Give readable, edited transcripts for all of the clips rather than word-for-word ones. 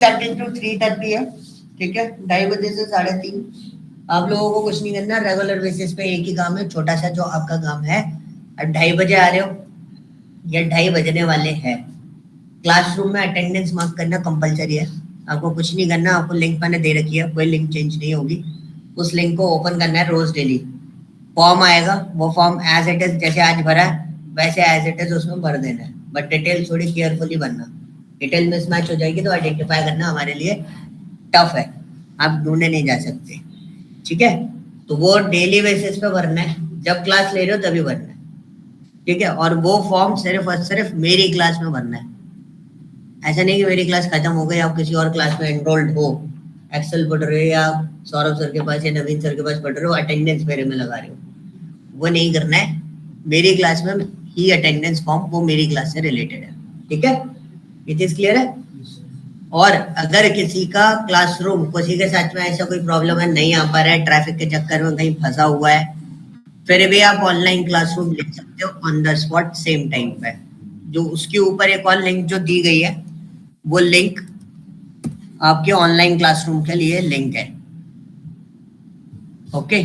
30 to 3:30 है, ठीक है, 2:30 बजे से 3:30। आप लोगों को कुछ नहीं करना, रेगुलर बेसिस पे एक ही काम है, छोटा सा जो आपका काम है। अब 2:30 बजे आ रहे हो या 2:30 बजने वाले हैं, क्लासरूम में अटेंडेंस मार्क करना कंपलसरी है। आपको कुछ नहीं करना, आपको लिंक मैंने दे रखी है, कोई लिंक चेंज नहीं होगी। उस लिंक को ओपन करना है रोज डेली। फॉर्म आएगा, वो फॉर्म एज इट इज जैसे आज भरा है वैसे एज इट इज उसमें भर देना है, बट डिटेल थोड़ी केयरफुली भरना। डिटेल मिसमैच हो जाएगी तो आइडेंटिफाई करना हमारे लिए टफ है, आप ढूंढे नहीं जा सकते, ठीक है। तो वो डेली बेसिस पे भरना है, जब क्लास ले रहे हो तभी भरना है, ठीक है। और वो फॉर्म सिर्फ और सिर्फ मेरी क्लास में भरना है। ऐसा नहीं कि मेरी क्लास खत्म हो गई, आप किसी और क्लास में एनरोल्ड हो, एक्सेल पढ़ रहे हो या सौरभ सर के पास या नवीन सर के पास पढ़ रहे हो, अटेंडेंस मेरे में लगा रहे हो, वो नहीं करना है। मेरी क्लास में ही अटेंडेंस फॉर्म, वो मेरी क्लास से रिलेटेड है, ठीक है। ये चीज क्लियर है। और अगर किसी का क्लासरूम, किसी के साथ में ऐसा कोई प्रॉब्लम है, नहीं आ पा रहा है, ट्रैफिक के चक्कर में कहीं फंसा हुआ है, फिर भी आप ऑनलाइन क्लासरूम ले सकते हो on the spot same time पे। जो उसके ऊपर एक और लिंक जो दी गई है, वो लिंक आपके ऑनलाइन क्लासरूम के लिए लिंक है, ओके।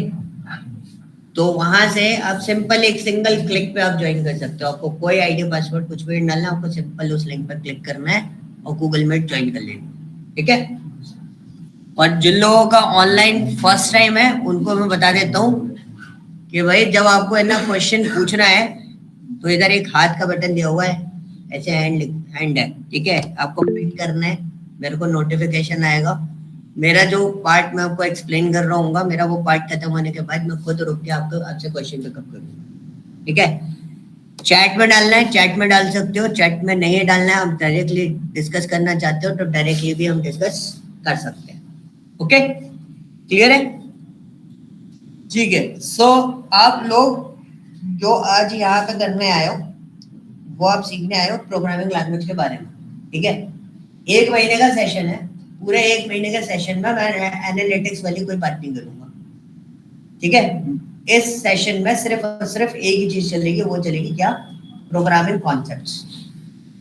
तो वहां से आप सिंपल एक सिंगल क्लिक पे आप ज्वाइन कर सकते हो। आपको कोई आईडी पासवर्ड कुछ भी डालना है, आपको सिंपल उस लिंक पर क्लिक करना है और गूगल मीट ज्वाइन कर लेना, ठीक है। और जिन लोगों का ऑनलाइन फर्स्ट टाइम है उनको मैं बता देता हूँ कि भाई जब आपको है ना क्वेश्चन पूछना है तो इधर एक हाथ का बटन दिया हुआ है, ऐसे हैंड है, ठीक है। आपको क्लिक करना है, मेरे को नोटिफिकेशन आएगा। मेरा जो पार्ट मैं आपको एक्सप्लेन कर रहा हूँ, मेरा वो पार्ट खत्म होने के बाद मैं खुद रुक के आपसे क्वेश्चन पिकअप करूंगा, ठीक है। चैट में डालना है, चैट में डाल सकते हो, चैट में नहीं डालना है, आप डायरेक्टली डिस्कस करना चाहते हो तो डायरेक्टली भी हम डिस्कस कर सकते हैं, ओके, क्लियर है, ठीक है। सो आप लोग जो आज यहाँ पे करने आए हो, वो आप सीखने आए हो प्रोग्रामिंग लैंग्वेज के बारे में, ठीक है। 1 महीने का सेशन है, पूरे 1 महीने के सेशन में मैं एनालिटिक्स वाली कोई बात नहीं करूंगा, ठीक है। इस सेशन में सिर्फ और सिर्फ एक ही चीज चलेगी, वो चलेगी क्या, प्रोग्रामिंग कॉन्सेप्ट्स।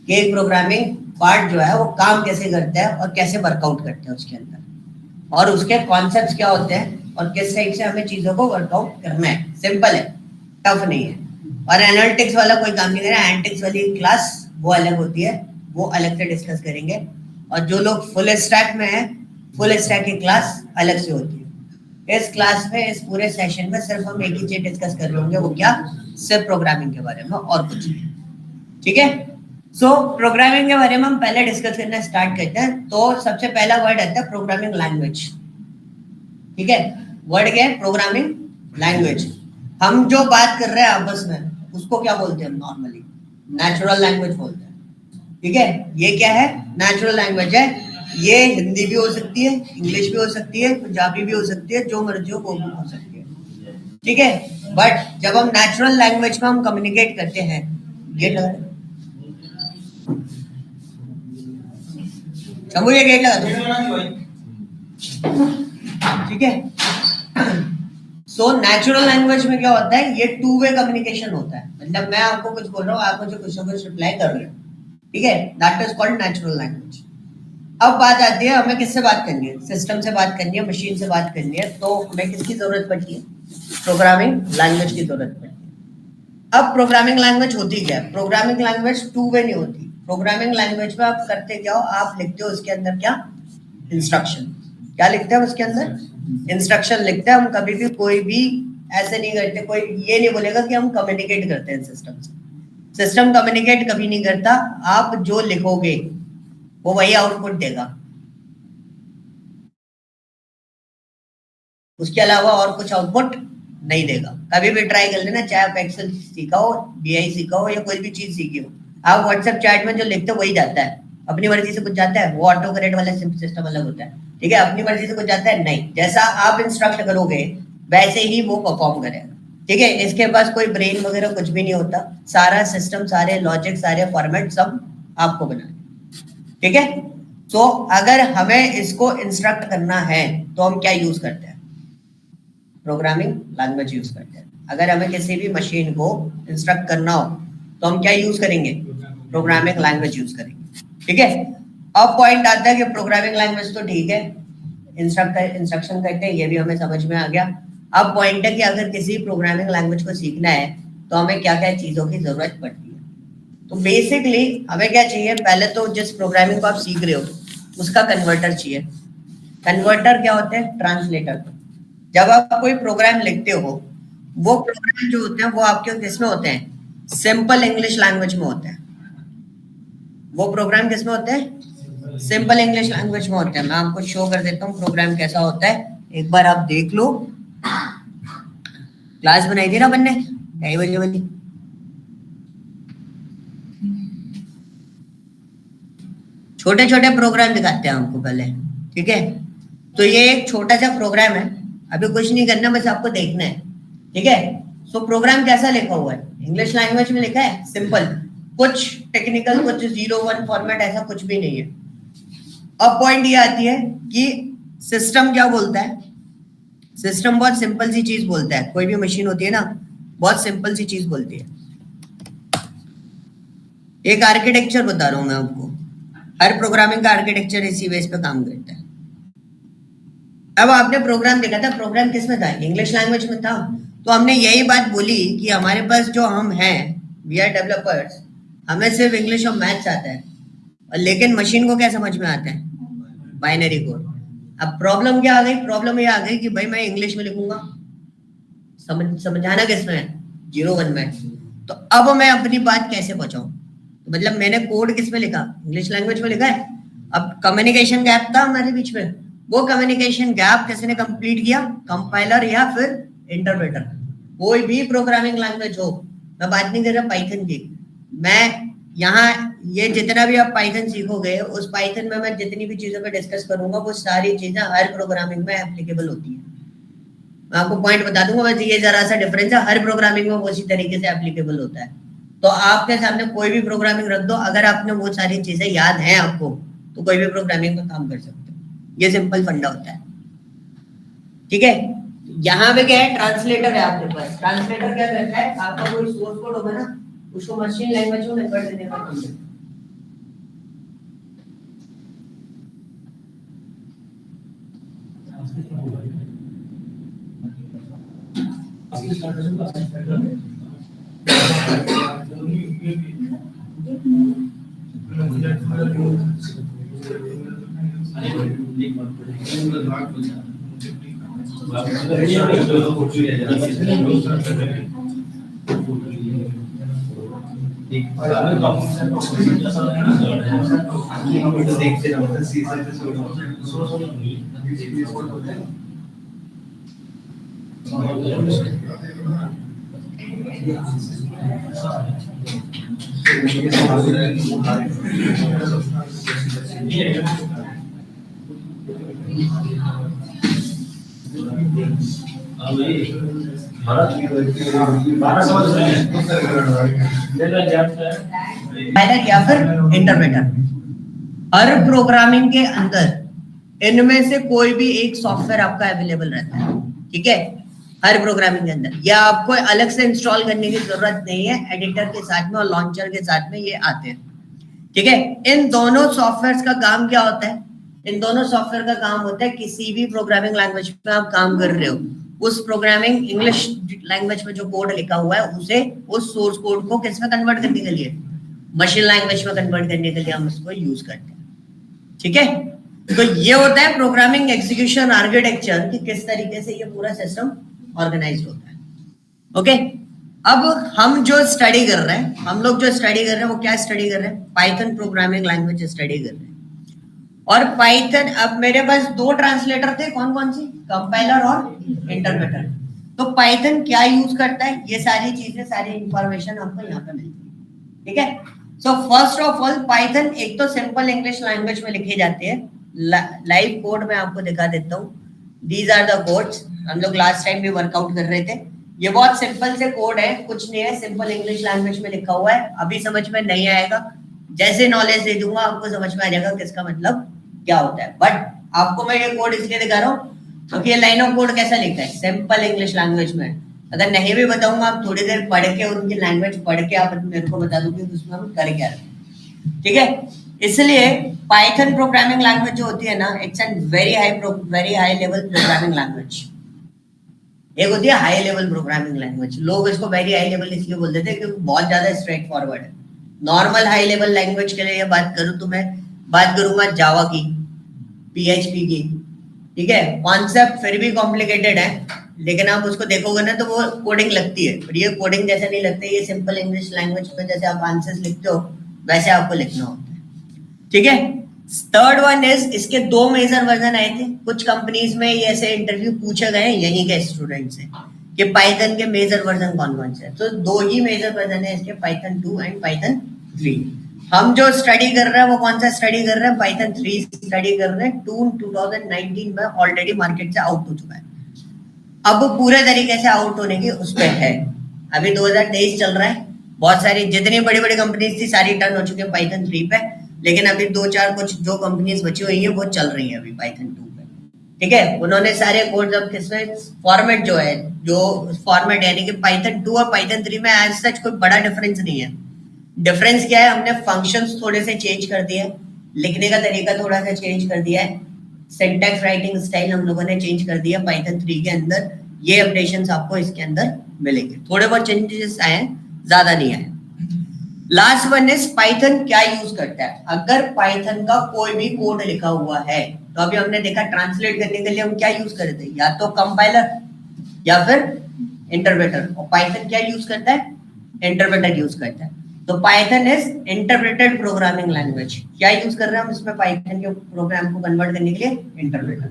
एक प्रोग्रामिंग पार्ट जो है वो काम कैसे करता है और कैसे वर्कआउट करते हैं उसके अंदर, और उसके कॉन्सेप्ट्स क्या होते हैं और किस टाइप से हमें चीजों को वर्कआउट करना है। सिंपल है, टफ नहीं है। और एनालिटिक्स वाला कोई काम नहीं करेगा, एनालिटिक्स वाली क्लास वो अलग होती है, वो अलग से डिस्कस करेंगे। और जो लोग फुल स्टैक में है, फुल स्टैक की क्लास अलग से होती है। इस क्लास में, इस पूरे सेशन में सिर्फ हम एक ही चीज डिस्कस कर रहे होंगे, वो क्या, सिर्फ प्रोग्रामिंग के बारे में और कुछ नहीं, ठीक है। सो प्रोग्रामिंग के बारे में हम पहले डिस्कस करना स्टार्ट करते हैं। तो सबसे पहला वर्ड आता है प्रोग्रामिंग लैंग्वेज, ठीक है। वर्ड क्या है, प्रोग्रामिंग लैंग्वेज। हम जो बात कर रहे हैं आपस में उसको क्या बोलते हैं, नॉर्मली नेचुरल लैंग्वेज बोलते हैं, ठीक है। ये क्या है, नेचुरल लैंग्वेज है। ये हिंदी भी हो सकती है, इंग्लिश भी हो सकती है, पंजाबी भी हो सकती है, जो मर्जी हो वो भी हो सकती है, ठीक है। बट जब हम नेचुरल लैंग्वेज में हम कम्युनिकेट करते हैं, गेट लगा शंभू, ये गेट लगा दो, ठीक है। सो नेचुरल लैंग्वेज में क्या होता है, ये 2 वे कम्युनिकेशन होता है। मतलब मैं आपको कुछ बोल रहा हूँ, आप मुझे कुछ ना कुछ रिप्लाई कर रहे हो, ठीक है। That is called natural language. अब बात आती है हमें किससे बात करनी है, सिस्टम से बात करनी है, मशीन से बात करनी है, तो हमें किसकी जरूरत पड़ती है, प्रोग्रामिंग लैंग्वेज की जरूरत पड़ती है। अब प्रोग्रामिंग लैंग्वेज होती क्या है, प्रोग्रामिंग लैंग्वेज 2 वे नहीं होती। प्रोग्रामिंग लैंग्वेज में आप करते क्या हो, आप लिखते हो उसके अंदर क्या, इंस्ट्रक्शन। क्या लिखते हैं उसके अंदर, इंस्ट्रक्शन लिखते हैं। हम कभी भी कोई भी ऐसे नहीं करते, कोई ये नहीं बोलेगा कि हम कम्युनिकेट करते हैं सिस्टम से। सिस्टम कम्युनिकेट कभी नहीं करता। आप जो लिखोगे वो वही आउटपुट देगा, उसके अलावा और कुछ आउटपुट नहीं देगा। कभी भी ट्राई कर लेना, चाहे आप एक्सेल सीखा हो, बीआई सीखा हो या कोई भी चीज सीखी हो, आप व्हाट्सएप चैट में जो लिखते हो वही जाता है। अपनी मर्जी से कुछ जाता है, वो ऑटो करेक्ट वाला सिस्टम अलग होता है, ठीक है। अपनी मर्जी से कुछ जाता है नहीं, जैसा आप इंस्ट्रक्ट करोगे वैसे ही वो परफॉर्म करेगा, ठीक है। इसके पास कोई ब्रेन वगैरह कुछ भी नहीं होता, सारा सिस्टम, सारे लॉजिक, सारे फॉर्मेट सब आपको बनाना, ठीक है। तो अगर हमें इसको इंस्ट्रक्ट करना है तो हम क्या यूज करते हैं, प्रोग्रामिंग लैंग्वेज यूज करते हैं। अगर हमें किसी भी मशीन को इंस्ट्रक्ट करना हो तो हम क्या यूज करेंगे, प्रोग्रामिंग लैंग्वेज यूज करेंगे, ठीक है। अब पॉइंट आता है कि प्रोग्रामिंग लैंग्वेज तो ठीक है, इंस्ट्रक्शन करते हैं, ये भी हमें समझ में आ गया। अब पॉइंट है कि अगर किसी प्रोग्रामिंग लैंग्वेज को सीखना है तो हमें क्या क्या चीजों की जरूरत पड़ती है। तो बेसिकली हमें क्या चाहिए, पहले तो जिस प्रोग्रामिंग को आप सीख रहे हो उसका कन्वर्टर चाहिए। कन्वर्टर क्या होते हैं? ट्रांसलेटर। जब आप कोई प्रोग्राम लिखते हो, वो प्रोग्राम जो होते हैं वो आपके किसमें होते हैं? सिंपल इंग्लिश लैंग्वेज में होते हैं। वो प्रोग्राम किसमें होते हैं? सिंपल इंग्लिश लैंग्वेज में होते हैं। मैं आपको शो कर देता हूँ प्रोग्राम कैसा होता है, एक बार आप देख लो। क्लास बनाई थी ना बनने 2:30 बजे वाली, छोटे छोटे प्रोग्राम दिखाते हैं हमको पहले, ठीक है। तो ये एक छोटा सा प्रोग्राम है, अभी कुछ नहीं करना, बस आपको देखना है, ठीक है। सो प्रोग्राम कैसा लिखा हुआ है? इंग्लिश लैंग्वेज में लिखा है, सिंपल, कुछ टेक्निकल, कुछ 0-1 फॉर्मेट, ऐसा कुछ भी नहीं है। अब पॉइंट ये आती है कि सिस्टम क्या बोलता है। सिस्टम बहुत सिंपल सी चीज बोलता है, कोई भी मशीन होती है ना, बहुत सिंपल सी चीज बोलती है। एक आर्किटेक्चर बता रहा हूं मैं आपको, हर प्रोग्रामिंग का आर्किटेक्चर इसी बेस पे काम करता है। अब आपने प्रोग्राम देखा था, प्रोग्राम किस में था? इंग्लिश लैंग्वेज में था। तो हमने यही बात बोली कि हमारे पास जो हम हैं, वी आर डेवलपर्स, हमें सिर्फ इंग्लिश और मैथ्स आता है, और लेकिन मशीन को क्या समझ में आता है? Binary code. अब प्रॉब्लम क्या आ गई? प्रॉब्लम ये आ गई कि भाई मैं इंग्लिश में लिखूंगा, समझाना किसमें है? 0-1 में। तो अब मैं अपनी बात कैसे पहुंचाऊं? तो मतलब मैंने कोड किस में लिखा? इंग्लिश लैंग्वेज में लिखा है। अब कम्युनिकेशन गैप था हमारे बीच में, वो कम्युनिकेशन गैप किसने कंप्लीट किया? कंपाइलर या फिर इंटरप्रेटर। कोई भी प्रोग्रामिंग लैंग्वेज हो, मैं बात नहीं कर रहा पाइथन की, मैं यहाँ ये जितना भी आप पाइथन सीखोगे, उस पाइथन में मैं जितनी भी चीजों पे डिस्कस करूंगा वो सारी चीजें हर प्रोग्रामिंग में एप्लीकेबल होती है। मैं आपको पॉइंट बता दूंगा, बस ये जरा सा डिफरेंस है, हर प्रोग्रामिंग में वो उसी तरीके से एप्लीकेबल होता है। तो आपके सामने कोई भी प्रोग्रामिंग रख दो, अगर आपने वो सारी चीजें याद हैं आपको, तो कोई भी प्रोग्रामिंग में काम कर सकते हो। ये सिंपल फंडा होता है, ठीक है। यहाँ पे क्या है? ट्रांसलेटर है आपके पास। ट्रांसलेटर क्या करता है? आपका कोई सोर्स कोड होगा ना, उसको मशीन लैंग्वेज में कन्वर्ट करने का काम करता है। पायलट या फिर इंटरप्रेटर। हर प्रोग्रामिंग के अंदर इनमें से कोई भी एक सॉफ्टवेयर आपका अवेलेबल रहता है, ठीक है। हर प्रोग्रामिंग के अंदर या आपको अलग से इंस्टॉल करने की जरूरत नहीं है, एडिटर के साथ में और लॉन्चर के साथ में ये आते हैं, ठीक है। इन दोनों सॉफ्टवेयर का काम क्या होता है? इन दोनों सॉफ्टवेयर का काम होता है, किसी भी प्रोग्रामिंग लैंग्वेज में आप काम कर रहे हो, उस प्रोग्रामिंग इंग्लिश लैंग्वेज में जो कोड लिखा हुआ है उसे, उस सोर्स कोड को किस में कन्वर्ट करने के लिए? मशीन लैंग्वेज में कन्वर्ट करने के लिए हम इसको यूज करते हैं, ठीक है। तो ये होता है प्रोग्रामिंग एग्जीक्यूशन आर्किटेक्चर कि किस तरीके से ये पूरा सिस्टम ऑर्गेनाइज होता है, ओके। अब हम जो स्टडी कर रहे हैं, हम लोग जो स्टडी कर रहे हैं वो क्या स्टडी कर रहे हैं? पाइथन प्रोग्रामिंग लैंग्वेज स्टडी कर रहे हैं। और पाइथन, अब मेरे पास 2 ट्रांसलेटर थे, कौन कौन सी? कंपाइलर और इंटरप्रेटर। तो पाइथन क्या यूज करता है? ये सारी चीजें, सारी इंफॉर्मेशन आपको यहाँ पे मिलती है, ठीक है। So first of all Python एक तो सिंपल इंग्लिश लैंग्वेज में लिखे जाते हैं। लाइव कोड में आपको दिखा देता हूँ, दीज आर द कोड्स, हम लोग लास्ट टाइम भी वर्कआउट कर रहे थे। ये बहुत सिंपल से कोड है, कुछ नहीं है, सिंपल इंग्लिश लैंग्वेज में लिखा हुआ है। अभी समझ में नहीं आएगा, जैसे नॉलेज दे दूंगा आपको समझ में आ जाएगा किसका मतलब क्या होता है। बट आपको मैं ये कोड इसलिए दिखा रहा हूँ क्योंकि ये लाइन ऑफ कोड कैसा लिखा है? सिंपल इंग्लिश लैंग्वेज में। अगर नहीं भी बताऊंगा, आप थोड़ी देर पढ़ के उनकी लैंग्वेज पढ़ के आप मेरे को बता दोगे उसमें हम कर क्या रहे हैं, ठीक है। इसलिए पाइथन प्रोग्रामिंग लैंग्वेज जो होती है ना, it's an very high level programming language. एक होती है हाई लेवल प्रोग्रामिंग लैंग्वेज, लोग इसको वेरी हाई लेवल इसलिए बोल देते हैं क्योंकि बहुत ज्यादा स्ट्रेट फॉरवर्ड है। नॉर्मल हाई लेवल लैंग्वेज के लिए बात करूं तो मैं बात करूंगा जावा की, PHP की, ठीक है। कॉन्सेप्ट फिर भी कॉम्प्लिकेटेड है, लेकिन आप उसको देखोगे ना तो वो कोडिंग लगती है, पर ये कोडिंग जैसे नहीं लगता, ये सिंपल इंग्लिश लैंग्वेज में जैसे आप आंसर्स लिखते हो वैसे आपको लिखना होता है, ठीक है। थर्ड वन इज, इसके दो मेजर वर्जन आए थे, कुछ कंपनीज में ये ऐसे इंटरव्यू पूछे गए यहीं के स्टूडेंट से कि पाइथन के मेजर वर्जन कौन कौन से है, तो दो ही मेजर वर्जन है इसके, पाइथन 2 एंड पाइथन 3। हम जो स्टडी कर रहे हैं वो कौन सा स्टडी कर रहे हैं, पाइथन 3 स्टडी कर रहे हैं। 2019 में ऑलरेडी मार्केट से आउट हो चुका है, अब पूरे तरीके से आउट होने की उस पर है। अभी 2023 चल रहा है, बहुत सारी जितनी बड़ी बड़ी कंपनीज थी सारी टर्न हो चुकी है पाइथन 3 पे, लेकिन अभी दो चार कुछ जो कंपनीज बची हुई है वो चल रही है अभी पाइथन 2 पे, ठीक है। उन्होंने सारे कोड्स अब किसमें, फॉर्मेट जो है, जो फॉर्मेट यानी कि पाइथन 2 और पाइथन 3 में एज सच कोई बड़ा डिफरेंस नहीं है। डिफरेंस क्या है, हमने फंक्शंस थोड़े से चेंज कर दिए, लिखने का तरीका थोड़ा सा चेंज कर दिया है, सिंटैक्स राइटिंग स्टाइल हम लोगों ने चेंज कर दिया पाइथन 3 के अंदर। ये अपडेशंस आपको इसके अंदर मिलेंगे, थोड़े बहुत चेंजेस आए, ज्यादा नहीं आए। लास्ट वन इज पाइथन क्या यूज करता है। अगर पाइथन का कोई भी कोड लिखा हुआ है तो अभी हमने देखा ट्रांसलेट करने के लिए हम क्या यूज करते हैं, या तो कंपाइलर या फिर इंटरप्रेटर, और पाइथन क्या यूज करता है, इंटरप्रेटर यूज करता है। तो Python is interpreted programming language. क्या यूज कर रहे हैं हम इसमें पाइथन के प्रोग्राम को कन्वर्ट करने के लिए, इंटरप्रेटर,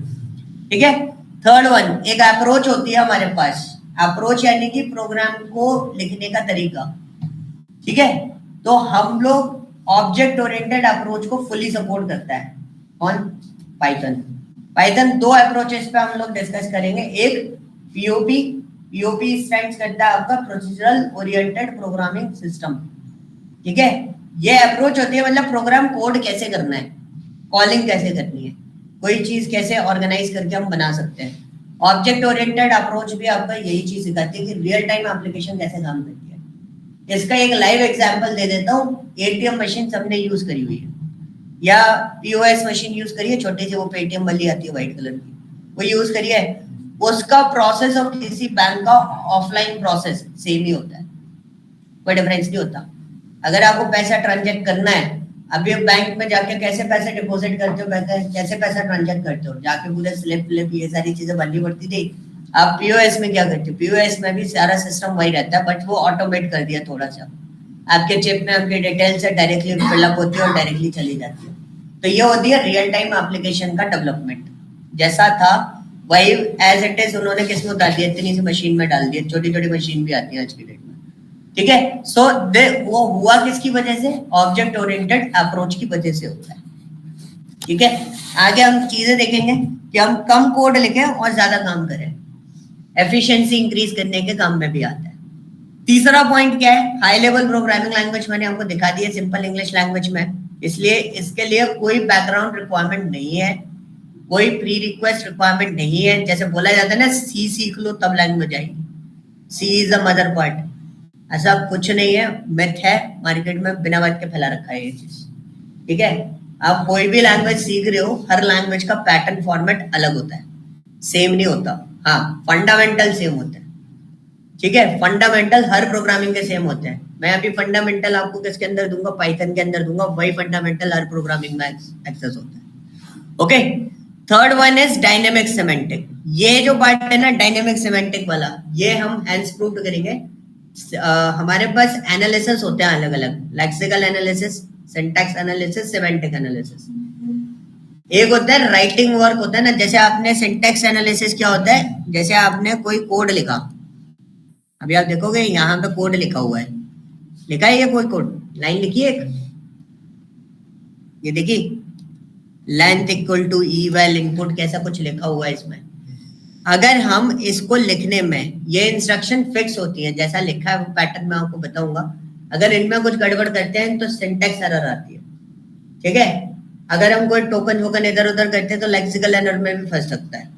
ठीक है। थर्ड वन, एक अप्रोच होती है हमारे पास, अप्रोच यानी कि प्रोग्राम को लिखने का तरीका, ठीक है। तो हम लोग ऑब्जेक्ट ओरिएंटेड अप्रोच को फुली सपोर्ट करता है कौन, पाइथन। पाइथन दो अप्रोचेस पे हम लोग डिस्कस करेंगे, एक पीओपी, पीओपी स्टैंड्स करता है आपका प्रोसीजरल ओरिएंटेड प्रोग्रामिंग सिस्टम, ठीक है। ये अप्रोच होती है मतलब प्रोग्राम कोड कैसे करना है, कॉलिंग कैसे करनी है, कोई चीज कैसे ऑर्गेनाइज करके हम बना सकते हैं। ऑब्जेक्ट ओरिएंटेड अप्रोच भी आपका यही चीज सिखाती है कि रियल टाइम एप्लीकेशन कैसे काम करती है। इसका एक लाइव एग्जांपल दे देता हूँ, एटीएम मशीन सबने यूज करी हुई है, या पीओएस मशीन यूज करी है, छोटी सी वो पेटीएम वाली आती है व्हाइट कलर की, वो यूज करी है। उसका प्रोसेस और किसी बैंक का ऑफलाइन प्रोसेस सेम ही होता है, कोई डिफरेंस नहीं होता। अगर आपको पैसा ट्रांजेक्ट करना है, अभी बैंक में जाके कैसे पैसे डिपॉजिट करते हो, कैसे पैसा ट्रांजेक्ट करते हो, जाके पूरे स्लिप ये सारी चीजें भरनी पड़ती थी। आप पीओएस में क्या करते हो, पीओएस में भी सारा सिस्टम वही रहता है, बट वो ऑटोमेट कर दिया थोड़ा सा, आपके चिप में आपकी डिटेल से डायरेक्टली फिलअप होती है और डायरेक्टली चली जाती है। तो ये होती है रियल टाइम एप्लीकेशन का डेवलपमेंट। जैसा था वही एज इट इज उन्होंने किसमें उतार दिया, इतनी सी मशीन में डाल दिया, छोटी छोटी मशीन भी आती है आज की डेट में, ठीक है। सो वो हुआ किसकी वजह से, ऑब्जेक्ट ओरिएंटेड अप्रोच की वजह से होता है, ठीक है। आगे हम चीजें देखेंगे कि हम कम कोड लिखें और ज्यादा काम करें, एफिशिएंसी इंक्रीज करने के काम में भी आता है। तीसरा पॉइंट क्या है, हाई लेवल प्रोग्रामिंग लैंग्वेज मैंने आपको दिखा दी है सिंपल इंग्लिश लैंग्वेज में, इसलिए इसके लिए कोई बैकग्राउंड रिक्वायरमेंट नहीं है, कोई प्री रिक्वेस्ट रिक्वायरमेंट नहीं है। जैसे बोला जाता है ना, सी सीख लो तब लैंग्वेज आएगी, सी इज द मदर पार्ट, ऐसा कुछ नहीं है, मिथ है, मार्केट में बिना बात के फैला रखा है ये चीज, ठीक है। आप कोई भी लैंग्वेज सीख रहे हो, हर लैंग्वेज का पैटर्न फॉर्मेट अलग होता है, सेम नहीं होता, हाँ फंडामेंटल सेम होता है, ठीक है। फंडामेंटल हर प्रोग्रामिंग के सेम होते हैं। मैं अभी फंडामेंटल आपको किसके अंदर दूंगा, पाइथन के अंदर दूंगा, वही फंडामेंटल हर प्रोग्रामिंग में एक्सेस होता है, okay. Third one is dynamic semantic. ये जो पार्ट है ना डायनेमिक सिमेंटिक वाला, ये हम हैंड्स प्रूव्ड करेंगे। हमारे पास एनालिसिस होते हैं अलग अलग, lexical analysis, syntax analysis, semantic analysis. एक होता है राइटिंग वर्क होता है ना, जैसे आपने सिंटैक्स एनालिसिस क्या होता है, जैसे आपने कोई कोड लिखा, अभी आप देखोगे यहाँ पे कोड लिखा हुआ है, लिखा है ये कोई कोड, लाइन लिखी है एक, ये देखिए length equal to eval input कैसा कुछ लिखा हुआ है इसमें। अगर हम इसको लिखने में, ये इंस्ट्रक्शन फिक्स होती है, जैसा लिखा है वो पैटर्न मैं आपको बताऊंगा, अगर इनमें कुछ गड़बड़ करते हैं तो सिंटैक्स एरर आती है, ठीक है। अगर हम कोई टोकन वोकन इधर उधर करते हैं तो लेक्सिकल एरर में भी फंस सकता है।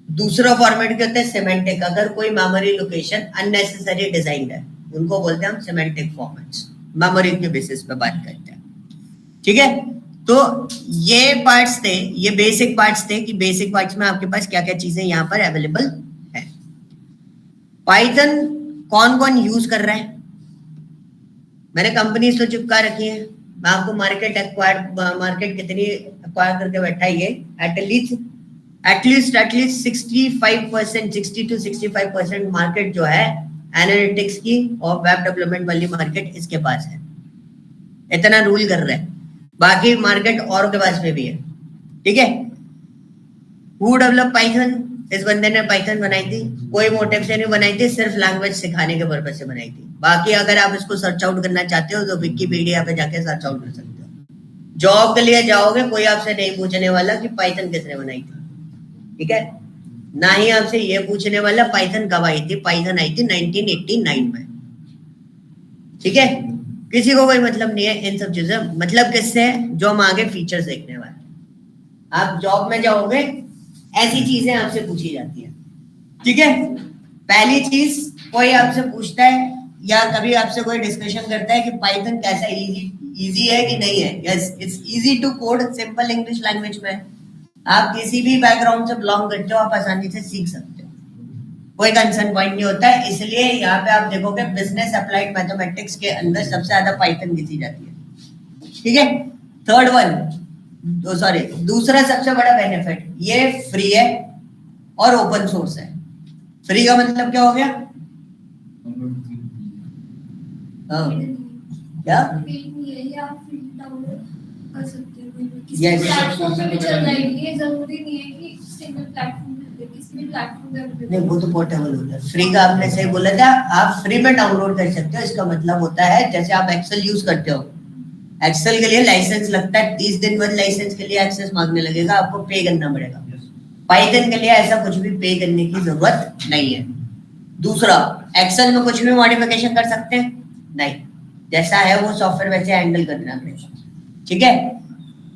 दूसरा फॉर्मेट क्या होता है, सिमेंटिक। अगर कोई मेमोरी लोकेशन अननेसेसरी डिजाइंड है, उनको बोलते हैं हम सिमेंटिक फॉर्मेट्स, मेमोरी के बेसिस पे बात करते हैं, ठीक है, तो ये पार्ट्स थे, ये बेसिक पार्ट्स थे कि बेसिक पार्ट्स में आपके पास क्या क्या चीजें यहाँ पर अवेलेबल है। पाइथन कौन कौन यूज कर रहा है? मैंने कंपनीज तो चिपका रखी है, मैं आपको मार्केट कितनी एक्वायर करके बैठा है ये, एटलीस्ट 65%, 60 to 65% मार्केट जो है एनालिटिक्स की और वेब डेवलपमेंट वाली मार्केट इसके पास है, इतना रूल कर रहा है। बाकी मार्केट औरों के पास में भी है, ठीक है। Who develop Python? इस बंदे ने पाइथन बनाई थी, कोई मोटिव से नहीं बनाई थी, सिर्फ लैंग्वेज सिखाने के पर्पज से बनाई थी। बाकी अगर आप इसको सर्च आउट करना चाहते हो तो विकिपीडिया पे जाके सर्च आउट कर सकते हो। जॉब के लिए जाओगे कोई आपसे नहीं पूछने वाला कि पाइथन किसने बनाई थी, ठीक है। ना ही आपसे ये पूछने वाला पाइथन कब आई थी। पाइथन आई थी 1989 में, ठीक है। किसी को कोई मतलब नहीं है इन सब चीजों, मतलब किससे है? जो हम आगे फीचर्स देखने वाले। आप जॉब में जाओगे ऐसी चीजें आपसे पूछी जाती है, ठीक है। पहली चीज कोई आपसे पूछता है या कभी आपसे कोई डिस्कशन करता है कि पाइथन कैसा इजी है कि नहीं है। Yes, it's easy to code, simple English language में। आप किसी भी बैकग्राउंड से बिलोंग करते हो, आप आसानी से सीख सकते हो, कोई कंसर्न पॉइंट नहीं होता है। इसलिए यहाँ पे आप देखोगे बिजनेस अप्लाइड मैथमेटिक्स के अंदर सबसे ज्यादा पाइथन घिसी जाती है, ठीक है। थर्ड वन, दूसरा सबसे बड़ा बेनिफिट, ये फ्री है और ओपन सोर्स है। फ्री का मतलब क्या हो गया? क्या? नहीं, वो तो पोर्टेबल होता है। फ्री का आपने सही बोला था, आप फ्री में डाउनलोड कर सकते हो। इसका मतलब होता है जैसे आप एक्सेल यूज करते हो, एक्सेल के लिए लाइसेंस लगता है, 30 दिन बाद लाइसेंस के लिए एक्सेस मांगने लगेगा, आपको पे करना पड़ेगा। पाइथन के लिए ऐसा कुछ भी पे करने की जरूरत नहीं है। दूसरा, एक्सेल में कुछ भी मॉडिफिकेशन कर सकते हैं? नहीं, जैसा है वो सॉफ्टवेयर वैसे हैंडल करना पड़ेगा, ठीक है।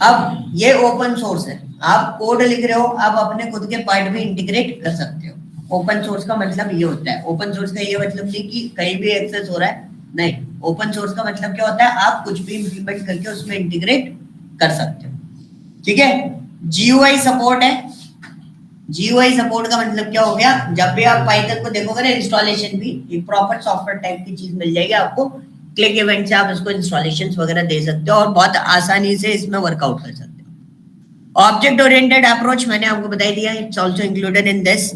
अब ये ओपन सोर्स है, आप कोड लिख रहे हो, आप अपने खुद के पार्ट भी इंटीग्रेट कर सकते हो। ओपन सोर्स का मतलब ये होता है, ओपन सोर्स का ये मतलब नहीं कि कहीं भी एक्सेस हो रहा है, नहीं। ओपन सोर्स का मतलब क्या होता है? आप कुछ भी इंप्लीमेंट करके उसमें इंटीग्रेट कर सकते हो, ठीक है। जीयूआई सपोर्ट है। जीयूआई सपोर्ट का मतलब क्या हो गया? जब भी आप पाइथन को देखोगे ना, इंस्टॉलेशन भी एक प्रॉपर सॉफ्टवेयर टाइप की चीज मिल जाएगी आपको। क्लिक इवेंट से आप इसको इंस्टॉलेशन वगैरह दे सकते हो और बहुत आसानी से इसमें वर्कआउट कर सकते हो। ऑब्जेक्ट ओरिएंटेड अप्रोच मैंने आपको बता दिया, it's also included in this.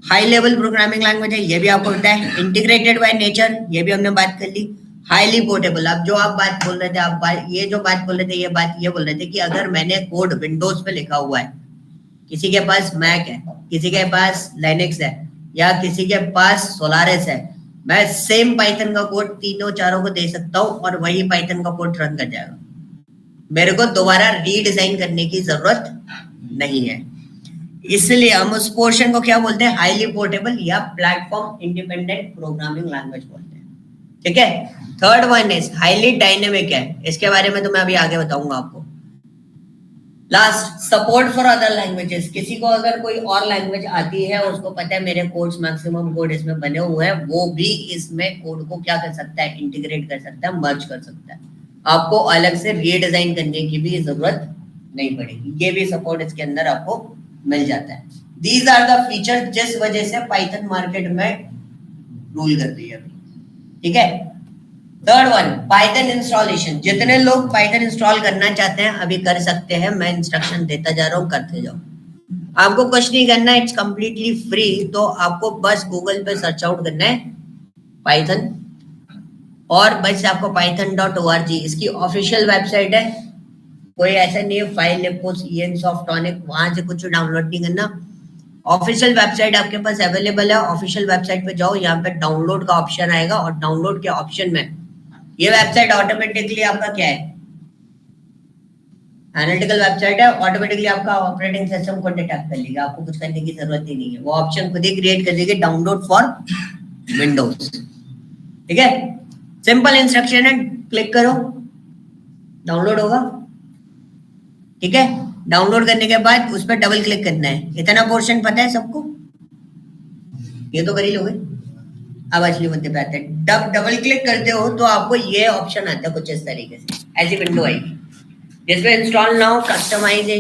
High level programming language है, ये भी आपको पता है। इंटीग्रेटेड बाय नेचर, ये भी हमने बात कर ली। हाईली पोर्टेबल, अब जो आप बात बोल रहे थे, ये जो बात बोल रहे थे, ये बोल रहे थे कि अगर मैंने कोड विंडोज पे लिखा हुआ है, किसी के पास मैक है, किसी के पास लाइनेक्स है, या किसी के पास सोलारिस है, मैं सेम पाइथन का कोड तीनों चारों को दे सकता हूँ और वही पाइथन का कोड रन कर जाएगा। मेरे को दोबारा रीडिजाइन करने की जरूरत नहीं है। इसलिए हम उस पोर्शन को क्या बोलते हैं? हाईली पोर्टेबल या प्लेटफॉर्म इंडिपेंडेंट प्रोग्रामिंग लैंग्वेज बोलते हैं, ठीक है। Third one is highly dynamic है, इसके बारे में तो मैं अभी आगे बताऊंगा आपको। Last, support for other languages. किसी को अगर कोई और लैंग्वेज आती है, उसको पता है मेरे कोड्स, मैक्सिमम कोड इसमें बने हुए हैं, वो भी इसमें कोड को क्या कर सकता है? इंटीग्रेट कर सकता है, मर्ज कर सकता है। आपको अलग से रीडिजाइन करने की भी जरूरत नहीं पड़ेगी, ये भी सपोर्ट इसके अंदर आपको मिल जाता है। दीज आर द फीचर जिस वजह से पाइथन मार्केट में रूल कर रही है अभी, ठीक है। Third one, Python installation. जितने लोग पाइथन इंस्टॉल करना चाहते हैं अभी कर सकते हैं, मैं इंस्ट्रक्शन देता जा रहा हूँ, करते जाओ। आपको कुछ नहीं करना, इट्स कंप्लीटली फ्री। तो आपको बस गूगल पे सर्च आउट करना है पाइथन, और बस आपको python.org इसकी ऑफिशियल वेबसाइट है। कोई ऐसा नहीं है फाइल लिपोस सॉफ्टॉनिक वहां से कुछ डाउनलोड नहीं करना। ऑफिशियल वेबसाइट आपके पास अवेलेबल है, ऑफिशियल वेबसाइट पे जाओ, यहाँ पे डाउनलोड का ऑप्शन आएगा और डाउनलोड के ऑप्शन में ये वेबसाइट ऑटोमेटिकली आपका क्या है? एनालिटिकल वेबसाइट है, ऑटोमेटिकली आपका ऑपरेटिंग सिस्टम को डिटेक्ट कर लेगा, आपको कुछ करने की जरूरत ही नहीं है। वो ऑप्शन खुद ही क्रिएट कर देगी, डाउनलोड फॉर विंडोज, ठीक है। सिंपल इंस्ट्रक्शन है, क्लिक करो, डाउनलोड होगा, ठीक है। डाउनलोड करने के बाद उस पर डबल क्लिक करना है। इतना पोर्शन पता है सबको? ये तो कर ही लोगे। अब असली मुद्दे पे आते हैं। डबल क्लिक करते हो तो आपको ये ऑप्शन आता है कुछ इस तरीके से, ऐसी विंडो आएगी। जिसमें इंस्टॉल नाउ, कस्टमाइज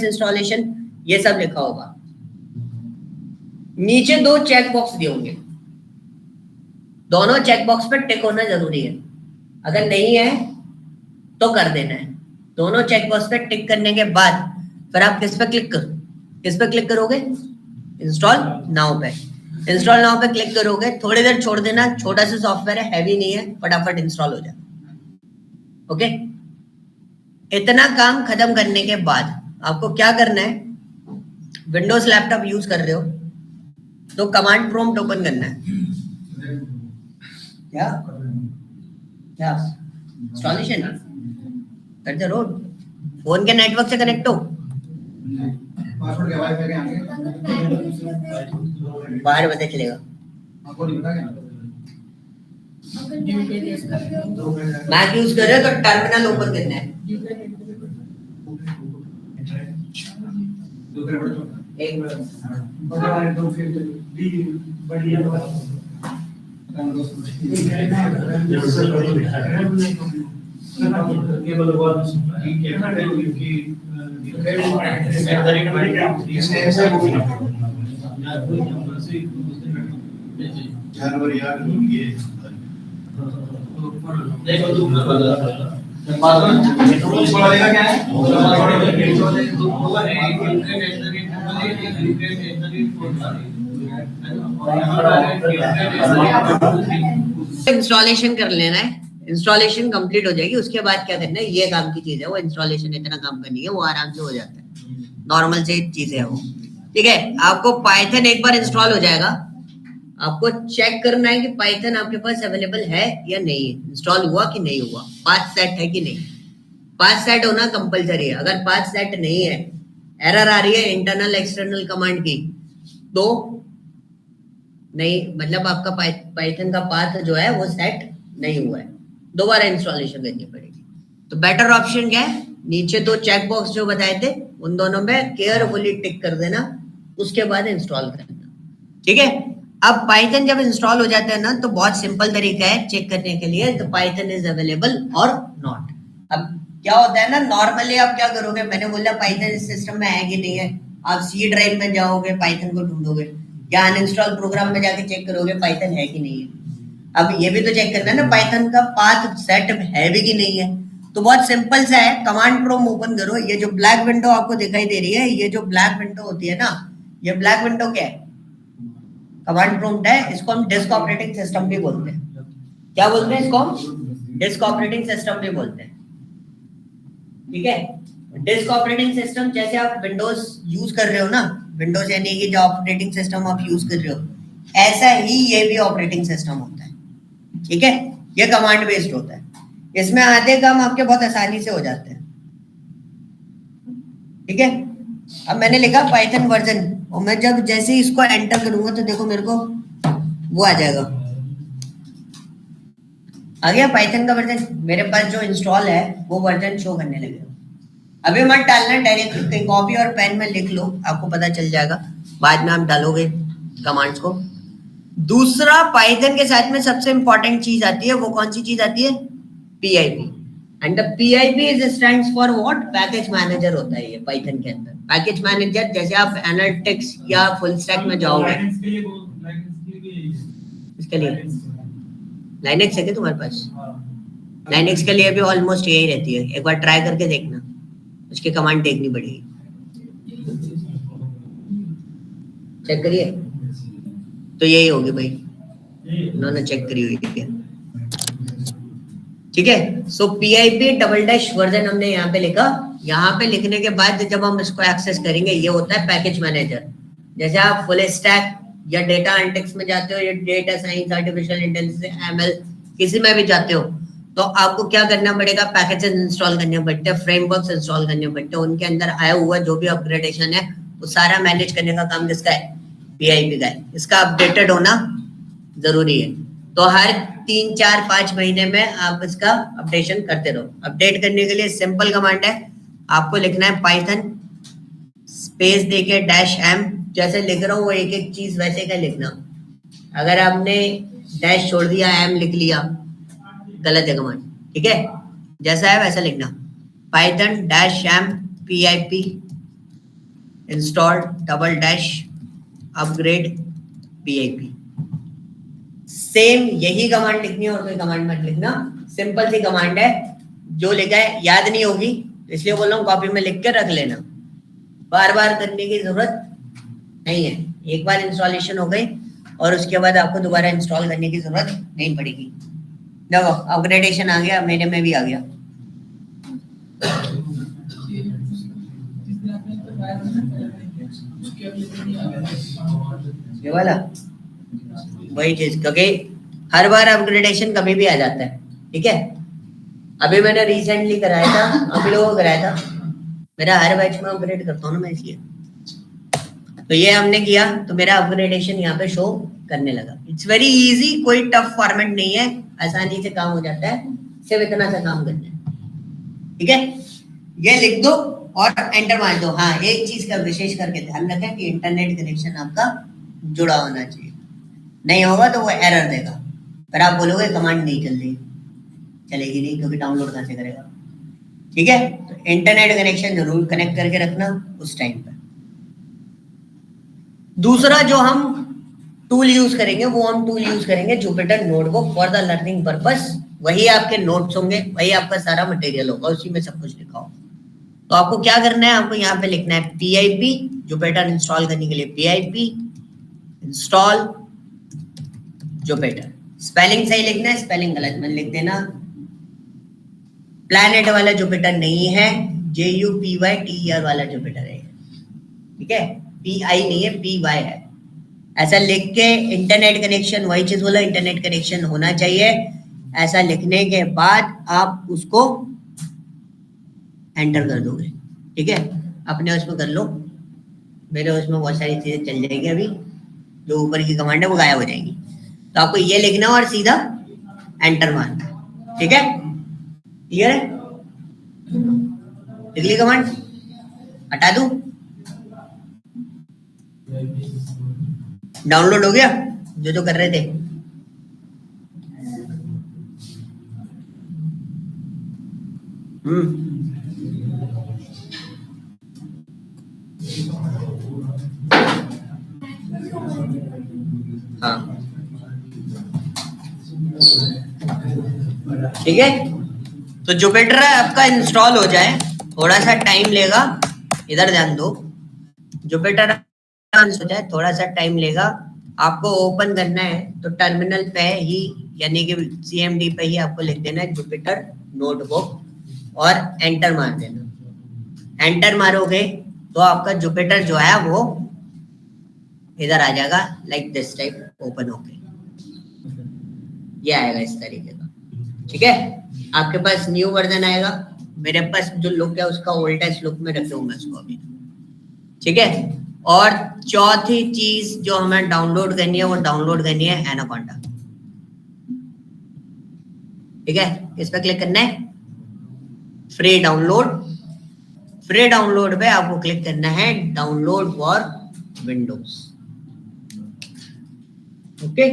इंस्टॉलेशन, ये सब लिखा होगा। नीचे 2 चेक बॉक्स दिए होंगे, दोनों चेक बॉक्स पर टिक होना जरूरी है, अगर नहीं है तो कर देना है। दोनों चेक बॉक्स पे टिक करने के बाद फिर आप किस पे क्लिक करोगे? इंस्टॉल नाउ पे। इंस्टॉल नाउ पे क्लिक करोगे, थोड़ी देर छोड़ देना, छोटा सा सॉफ्टवेयर है, हैवी नहीं है, फटाफट इंस्टॉल हो जाए। ओके, इतना काम खत्म करने के बाद आपको क्या करना है? विंडोज लैपटॉप यूज कर रहे हो तो कमांड प्रॉम्प्ट ओपन करना है। क्या इंस्टॉलेशन कर दे, रोड फोन के नेटवर्क से कनेक्ट हो, बाहर पता चलेगा। मैक यूज कर रहे हो तो टर्मिनल ओपन करना है। एक इंस्टॉलेशन कर लेना है, इंस्टॉलेशन कंप्लीट हो जाएगी, उसके बाद क्या करना है, ये काम की चीज है वो, इंस्टॉलेशन इतना काम करनी है, वो आराम से हो जाता है, नॉर्मल से चीजें है वो। ठीक है, आपको पाइथन एक बार इंस्टॉल हो जाएगा, आपको चेक करना है कि पाइथन आपके पास अवेलेबल है या नहीं है, इंस्टॉल हुआ कि नहीं हुआ, पाथ सेट है कि नहीं। पाथ सेट होना कंपलसरी है, अगर पाथ सेट नहीं है, एरर आ रही है इंटरनल एक्सटर्नल कमांड की, तो नहीं, मतलब आपका पाइथन का पाथ जो है वो सेट नहीं हुआ है, दोबारा इंस्टॉलेशन करनी पड़ेगी। तो बेटर ऑप्शन क्या है, नीचे 2 चेक बॉक्स जो बताए थे उन दोनों में केयरफुली टिक कर देना, उसके बाद इंस्टॉल करना। ठीक है, अब पाइथन जब इंस्टॉल हो जाता है ना, तो बहुत सिंपल तरीका है चेक करने के लिए, तो पाइथन इज अवेलेबल और नॉट। अब क्या होता है ना, नॉर्मली आप क्या करोगे, मैंने बोला पाइथन इस सिस्टम में है कि नहीं है, आप सी ड्राइव में जाओगे, पाइथन को ढूंढोगे, या अनइंस्टॉल प्रोग्राम में जाके चेक करोगे पाइथन है कि नहीं है। अब ये भी तो चेक करना है ना, पाइथन का पाथ सेट है भी कि नहीं है। तो बहुत सिंपल सा है, कमांड प्रॉम्प्ट ओपन करो, ये जो ब्लैक विंडो आपको दिखाई दे रही है, ये जो ब्लैक विंडो होती है ना, ये ब्लैक विंडो क्या है, कमांड प्रॉम्प्ट है, इसको हम डिस्क ऑपरेटिंग सिस्टम भी बोलते हैं। क्या बोलते हैं इसको? डिस्क ऑपरेटिंग सिस्टम भी बोलते हैं। ठीक है, डिस्क ऑपरेटिंग सिस्टम, जैसे आप विंडोज यूज कर रहे हो ना, विंडोज यानी कि जो ऑपरेटिंग सिस्टम आप यूज कर रहे हो, ऐसा ही ये भी ऑपरेटिंग सिस्टम होता है। ठीक है, ये कमांड बेस्ड होता है, इसमें आधे काम आपके बहुत आसानी से हो जाते हैं। ठीक है, अब मैंने लिखा पाइथन वर्जन, और मैं जब जैसे ही इसको एंटर करूंगा तो देखो मेरे को वो आ जाएगा, आ गया पाइथन का वर्जन, मेरे पास जो इंस्टॉल है वो वर्जन शो करने लगेगा। अभी मत डालना, डायरेक्टली कॉपी और पेन में लिख लो, आपको पता चल जाएगा, बाद में आप डालोगे कमांड्स को। दूसरा, पाइथन के साथ में सबसे इंपॉर्टेंट चीज आती है, वो कौन सी चीज आती है? PIP. And the PIP is stands for what? Package manager होता है ये पाइथन के अंदर। पैकेज मैनेजर, जैसे आप एनालिटिक्स या फुल स्टैक में जाओगे, इसके लिए लाइनेक्स है क्या तुम्हारे पास? लाइनेक्स के लिए भी ऑलमोस्ट यही रहती है, एक बार ट्राई करके देखना, उसकी कमांड देखनी पड़ेगी, चेक करिए, तो यही होगी भाई, उन्होंने चेक करी हुई है। ठीक है, सो पीआईपी डबल डैश वर्जन हमने यहाँ पे लिखा, यहाँ पे लिखने के बाद जब हम इसको एक्सेस करेंगे, ये होता है पैकेज मैनेजर। जैसे आप फुल स्टैक या डेटा एनालिटिक्स में जाते हो, या data science, artificial intelligence, ML, किसी में भी जाते हो, तो आपको क्या करना पड़ेगा? पैकेजेस इंस्टॉल करने पड़ते हैं, फ्रेमवर्क्स इंस्टॉल करने पड़ते हैं, उनके अंदर आया हुआ जो भी अपग्रेडेशन है वो सारा मैनेज करने का काम किसका है? पीआईपी का है। इसका अपडेटेड होना जरूरी है, तो हर 3, 4, 5 महीने में आप इसका अपडेशन करते रहो। अपडेट करने के लिए सिंपल कमांड है, आपको लिखना है पाइथन स्पेस देके -m, जैसे लिख रहा हूँ वो एक एक चीज वैसे का लिखना। अगर आपने डैश छोड़ दिया, m लिख लिया, गलत है कमांड। ठीक है, जैसा है वैसा लिखना, Python -m pip install -- upgrade pip। Same यही कमांड लिखनी है और कोई कमांड मत लिखना, सिंपल सी कमांड है, जो लिखा है याद नहीं होगी इसलिए बोल रहा हूँ कॉपी में लिख के रख लेना, बार बार करने की जरूरत नहीं है। एक बार इंस्टॉलेशन हो गई और उसके बाद आपको दोबारा इंस्टॉल करने की जरूरत नहीं पड़ेगी। देखो अपग्रेडेशन आ गया, मेरे में भी आ गया। ये वाला वही चीज, क्योंकि हर बार अपग्रेडेशन कभी भी आ जाता है, ठीक है। अभी मैंने रिसेंटली कराया था, अभी लोगों को कराया था, मेरा हर बैच में अपग्रेड करता हूँ ना मैं इसलिए। तो ये हमने किया तो मेरा अपग्रेडेशन यहाँ पे शो करने लगा। इट्स वेरी इजी, कोई टफ फॉर्मेट नहीं है, आसानी से काम हो जाता है, सिर्फ इतना सा काम करना है, ठीक है। ये लिख दो और एंटर मार दो। हाँ, एक चीज का विशेष करके ध्यान रखें कि इंटरनेट कनेक्शन आपका जुड़ा होना चाहिए, नहीं होगा तो वो एरर देगा, फिर आप बोलोगे कमांड नहीं चल रही, चलेगी नहीं क्योंकि डाउनलोड कहाँ से करेगा, ठीक है। तो इंटरनेट कनेक्शन जरूर कनेक्ट करके रखना उस टाइम पर। दूसरा जो हम टूल यूज करेंगे वो हम टूल यूज करेंगे Jupyter notebook for the learning purpose. वही आपके नोट्स होंगे, वही आपका सारा मटेरियल होगा, उसी में सब कुछ लिखा होगा। तो आपको क्या करना है, आपको यहाँ पे लिखना है PIP, जुपिटर इंस्टॉल करने के लिए PIP इंस्टॉल जुपिटर। स्पेलिंग सही लिखना है, स्पेलिंग गलत मत लिख देना। प्लैनेट वाला जुपिटर नहीं है, JUPYTER वाला जुपिटर है, ठीक है। PI नहीं है, PY है। ऐसा लिख के इंटरनेट कनेक्शन, वही चीज बोला, इंटरनेट कनेक्शन होना चाहिए। ऐसा लिखने के बाद आप उसको एंटर कर दोगे, ठीक है। अपने उसमें कर लो, मेरे उसमें बहुत सारी चीजें चल जाएगी, अभी जो ऊपर की कमांड है वो गायब हो जाएगी। तो आपको ये लिखना और सीधा एंटर मारना, ठीक है। क्लियर है? लिख ली कमांड, हटा दूं? डाउनलोड हो गया जो जो कर रहे थे? हाँ, ठीक है। तो जुपिटर आपका इंस्टॉल हो जाए, थोड़ा सा टाइम लेगा, इधर ध्यान दो। जुपिटर हो जाए, थोड़ा सा टाइम लेगा। आपको ओपन करना है तो टर्मिनल पे ही, यानी कि CMD पे ही आपको लिख देना है जुपिटर नोटबुक और एंटर मार देना। एंटर मारोगे तो आपका जुपिटर जो है वो इधर आ जाएगा, लाइक दिस टाइप ओपन होके ये आएगा इस तरीके का, ठीक है। आपके पास न्यू वर्जन आएगा, मेरे पास जो लुक है उसका ओल्डेस्ट लुक में रखे हूँ मैं इसको अभी, ठीक है। और चौथी चीज जो हमें डाउनलोड करनी है वो डाउनलोड करनी है एनाकोंडा, ठीक है। इस पर क्लिक करना है, फ्री डाउनलोड। फ्री डाउनलोड पे आपको क्लिक करना है डाउनलोड फॉर विंडोज, ओके।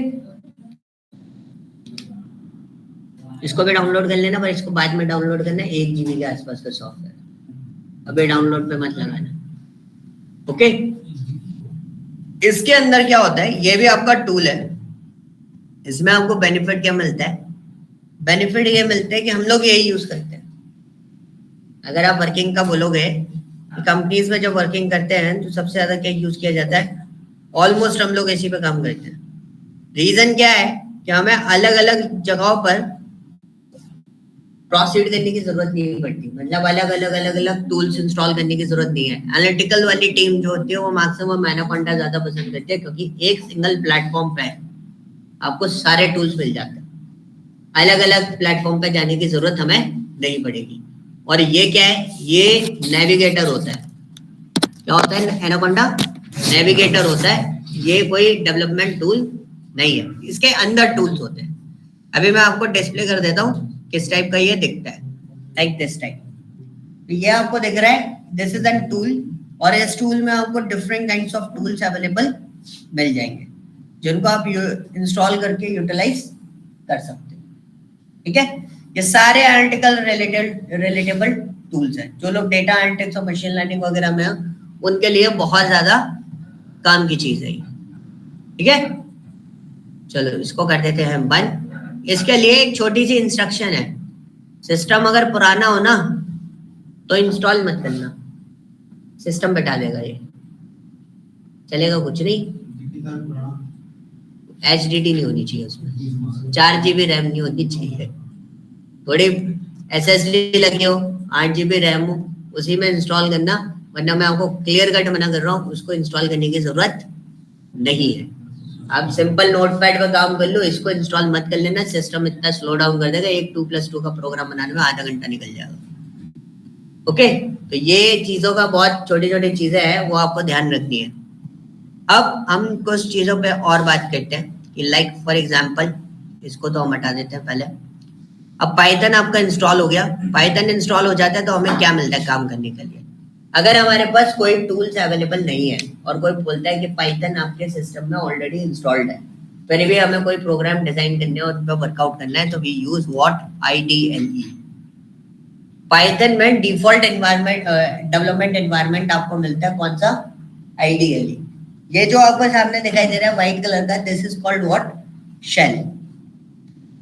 इसको भी डाउनलोड कर लेना, पर इसको बाद में डाउनलोड करना है, 1 GB के आसपास का सॉफ्टवेयर, अभी डाउनलोड पे मत लगाना, ओके। इसके अंदर क्या होता है, ये भी आपका टूल है। इसमें आपको बेनिफिट क्या मिलता है? बेनिफिट ये मिलता है कि हम लोग यही यूज करते हैं। अगर आप वर्किंग का बोलोगे, कंपनीज में जब वर्किंग करते हैं तो सबसे ज्यादा क्या यूज किया जाता है? ऑलमोस्ट हम लोग इसी पे काम करते हैं। रीजन क्या है कि हमें अलग अलग जगहों पर प्रोसीड करने की जरूरत नहीं पड़ती, मतलब अलग अलग टूल्स इंस्टॉल करने की जरूरत नहीं है। एनालिटिकल वाली टीम जो होती है वो मैक्सिमम एनाकोंडा ज्यादा पसंद करती है, क्योंकि एक सिंगल प्लेटफॉर्म पे आपको सारे टूल्स मिल जाते हैं, अलग अलग प्लेटफॉर्म पे जाने की जरूरत हमें नहीं पड़ेगी। और ये क्या है? ये नेविगेटर होता है। क्या होता है एनाकोंडा? नेविगेटर होता है, ये कोई डेवलपमेंट टूल नहीं है, इसके अंदर टूल्स होते हैं। अभी मैं आपको डिस्प्ले कर देता हूँ किस टाइप का ये दिखता है, लाइक दिस टाइप। तो ये आपको दिख रहा है, दिस इज एन टूल, और इस टूल में आपको different kinds of tools available मिल जाएंगे, जिनको आप इंस्टॉल करके यूटिलाइज कर सकते हैं, ठीक है। ये सारे आर्टिकल रिलेटेबल टूल्स हैं। जो लोग डेटा एनालिटिक्स और मशीन लर्निंग वगैरह में हैं, उनके लिए बहुत ज्यादा काम की चीज है। ठीक है, चलो इसको कर देते हैं बंद। इसके लिए एक छोटी सी इंस्ट्रक्शन है, सिस्टम अगर पुराना हो ना तो इंस्टॉल मत करना, सिस्टम बैठा देगा ये, चलेगा कुछ नहीं। HDD नहीं होनी चाहिए उसमें, 4 GB रैम नहीं होनी चाहिए, थोड़ी SSD लगी हो, 8 GB रैम हो, उसी में इंस्टॉल करना, वरना मैं आपको क्लियर कट मना कर रहा हूँ, उसको इंस्टॉल करने की जरूरत नहीं है। आप सिंपल नोटपैड पे काम कर लो, इसको इंस्टॉल मत कर लेना, सिस्टम इतना स्लो डाउन कर देगा, एक 2+2 का प्रोग्राम बनाने में आधा घंटा निकल जाएगा। ओके, तो ये चीजों का बहुत छोटी छोटी चीजें हैं, वो आपको ध्यान रखनी है। अब हम कुछ चीजों पे और बात करते हैं कि लाइक फॉर एग्जांपल, इसको तो हम हटा देते हैं पहले। अब पाइथन आपका इंस्टॉल हो गया, पाइथन इंस्टॉल हो जाता है तो हमें क्या मिलता है काम करने के लिए। अगर हमारे पास कोई टूल्स अवेलेबल नहीं है और कोई बोलता है कि पाइथन आपके सिस्टम में ऑलरेडी इंस्टॉल्ड है, फिर भी हमें कोई प्रोग्राम डिजाइन करने और उस पर वर्कआउट करना है, तो we use what, IDLE। Python में डिफॉल्ट एनवायरनमेंट, डेवलपमेंट एनवायरनमेंट आपको मिलता है कौन सा, IDLE। ये जो आपको सामने दिखाई दे रहा है व्हाइट कलर का, this is called what, shell.